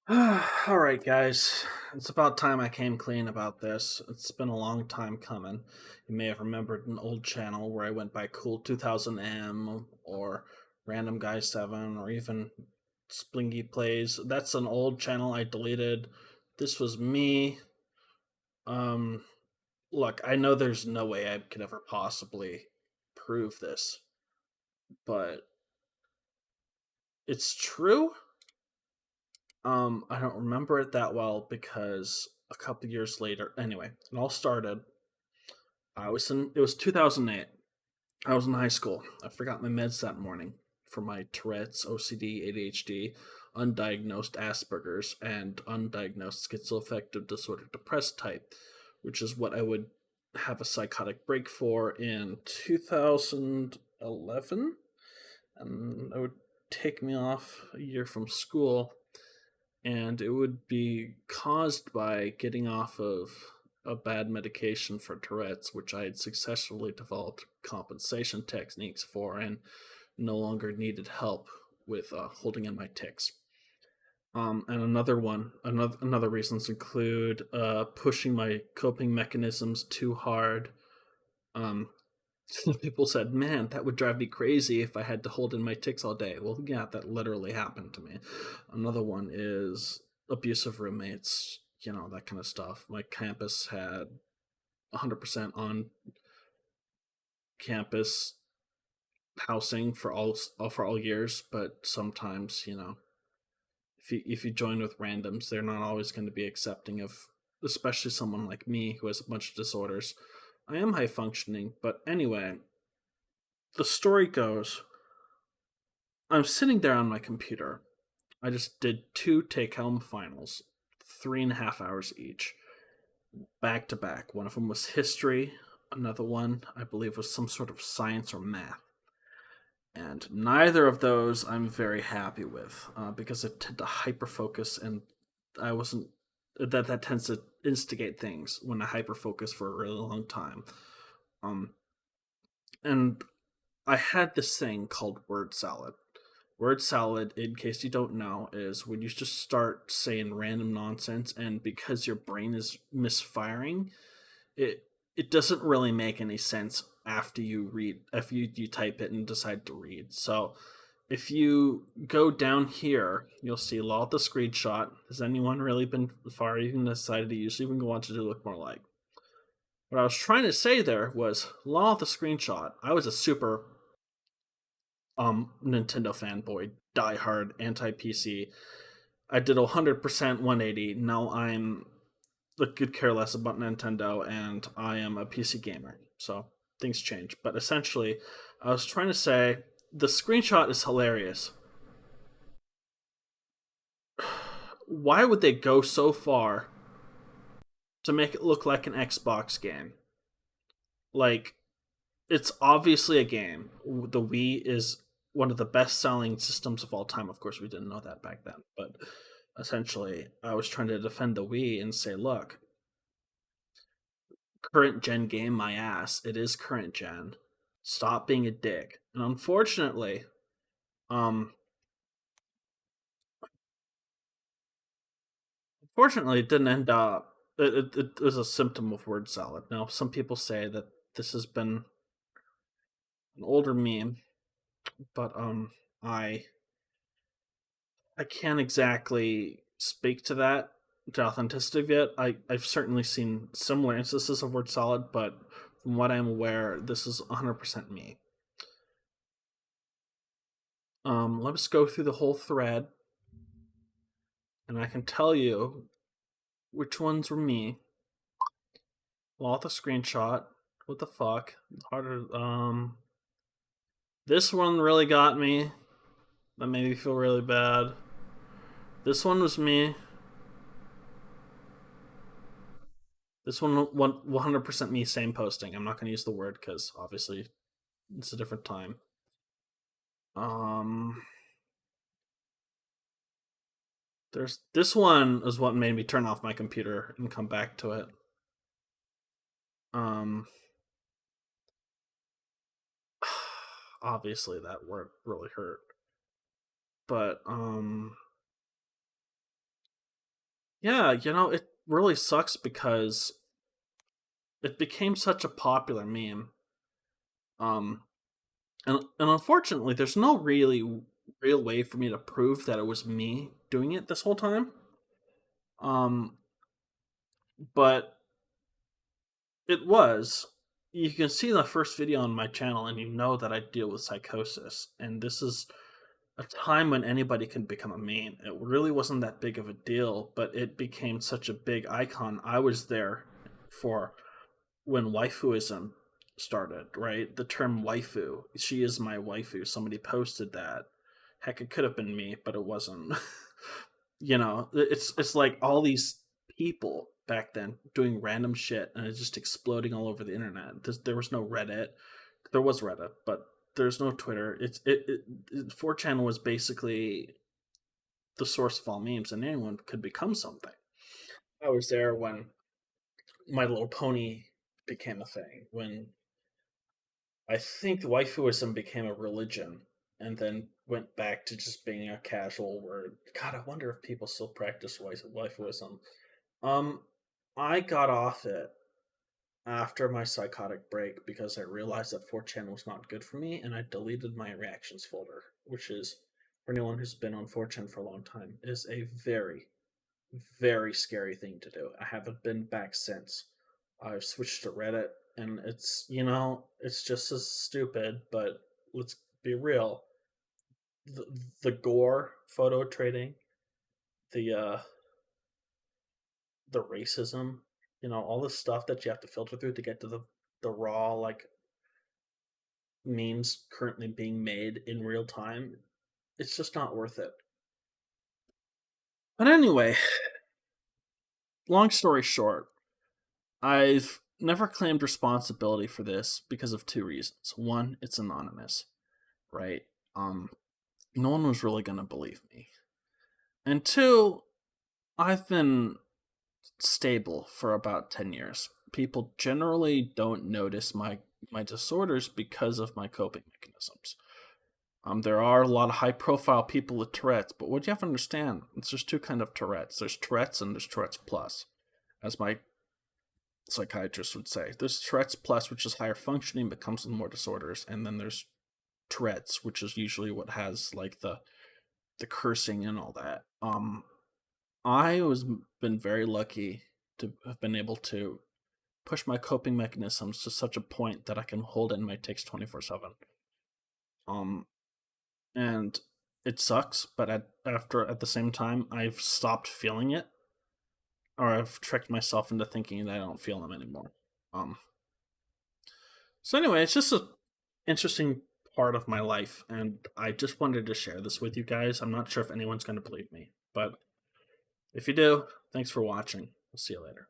All right, guys. It's about time I came clean about this. It's been a long time coming. You may have remembered an old channel where I went by Cool 2000M or Random Guy 7 or even Splingy Plays. That's an old channel I deleted. This was me. Um, Look, I know there's no way I could ever possibly prove this, but it's true. I don't remember it that well because a couple years later, anyway, it all started. It was 2008. I was in high school. I forgot my meds that morning for my Tourette's, OCD, ADHD, undiagnosed Asperger's, and undiagnosed schizoaffective disorder depressed type, which is what I would have a psychotic break for in 2011. And it would take me off a year from school, and it would be caused by getting off of a bad medication for Tourette's, which I had successfully developed compensation techniques for and no longer needed help with holding in my tics. And another reasons include pushing my coping mechanisms too hard. Um, People said, "Man, that would drive me crazy if I had to hold in my tics all day." Well, yeah, that literally happened to me. Another one is abusive roommates, that kind of stuff. My campus had 100% on campus housing for all years, but sometimes, if you join with randoms, they're not always going to be accepting of, especially someone like me who has a bunch of disorders. I am high functioning, but anyway, the story goes I'm sitting there on my computer. I just did two take home finals, 3.5 hours each, back to back. One of them was history, another one, I believe, was some sort of science or math. And neither of those I'm very happy with because it tend to hyper focus, and I wasn't. That tends to instigate things when I hyper focus for a really long time. Um, and I had this thing called word salad. Word salad, in case you don't know, is when you just start saying random nonsense, and because your brain is misfiring, it it doesn't really make any sense after you type it and decide to read. So if you go down here, you'll see law of the screenshot. Has anyone really been far even decided to use even want to look more like? What I was trying to say there was law of the screenshot. I was a super Nintendo fanboy, diehard, anti PC. I did 100% 180. Now I'm could care less about Nintendo, and I am a PC gamer. So things change. But essentially, I was trying to say the screenshot is hilarious. Why would they go so far to make it look like an Xbox game? Like, it's obviously a game. The Wii is one of the best selling systems of all time. Of course, we didn't know that back then, but essentially, I was trying to defend the Wii and say, look, current gen game, my ass. It is current gen. Stop being a dick. And um, unfortunately, it didn't end up. It was a symptom of word salad. Now, some people say that this has been an older meme, but I I can't exactly speak to that to authenticity of it. I've certainly seen similar instances of word salad, but from what I'm aware, this is 100% me. Let's go through the whole thread, and I can tell you which ones were me. Well, the screenshot. What the fuck? Harder. This one really got me. That made me feel really bad. This one was me. This one 100% me. Same posting. I'm not gonna use the word because obviously it's a different time. Um, there's this one is what made me turn off my computer and come back to it. Um, obviously that word really hurt, but Yeah, it really sucks because it became such a popular meme. Um, and unfortunately, there's no really real way for me to prove that it was me doing it this whole time. Um, but it was. You can see the first video on my channel, and you know that I deal with psychosis, and this is a time when anybody can become a meme. It really wasn't that big of a deal, but it became such a big icon. I was there for when waifuism started, right? The term waifu, she is my waifu. Somebody posted that. Heck, it could have been me, but it wasn't. It's like all these people back then doing random shit and it's just exploding all over the internet. There was no Reddit. There was Reddit, but there's no Twitter. 4chan was basically the source of all memes, and anyone could become something. I was there when My Little Pony became a thing, when I think waifuism became a religion and then went back to just being a casual word. God, I wonder if people still practice waifuism. Um, I got off it after my psychotic break because I realized that 4chan was not good for me and I deleted my reactions folder, which is, for anyone who's been on 4chan for a long time, is a very, very scary thing to do. I haven't been back since. I've switched to Reddit, and it's just as stupid, but let's be real. The, the gore photo trading, the the racism, all the stuff that you have to filter through to get to the raw like memes currently being made in real time, it's just not worth it. But anyway, long story short, I've never claimed responsibility for this because of two reasons. One, it's anonymous, right? Um, no one was really going to believe me. And two, I've been stable for about 10 years. People generally don't notice my disorders because of my coping mechanisms. There are a lot of high profile people with Tourette's, but what you have to understand is there's two kind of Tourette's. There's Tourette's and there's Tourette's Plus, as my psychiatrist would say. There's Tourette's Plus, which is higher functioning but comes with more disorders, and then there's Tourette's, which is usually what has like the cursing and all that. I was been very lucky to have been able to push my coping mechanisms to such a point that I can hold in my takes 24/7. Um, and it sucks, but at the same time, I've stopped feeling it, or I've tricked myself into thinking that I don't feel them anymore. Um, so anyway, it's just a interesting part of my life, and I just wanted to share this with you guys. I'm not sure if anyone's going to believe me, but if you do, thanks for watching. We'll see you later.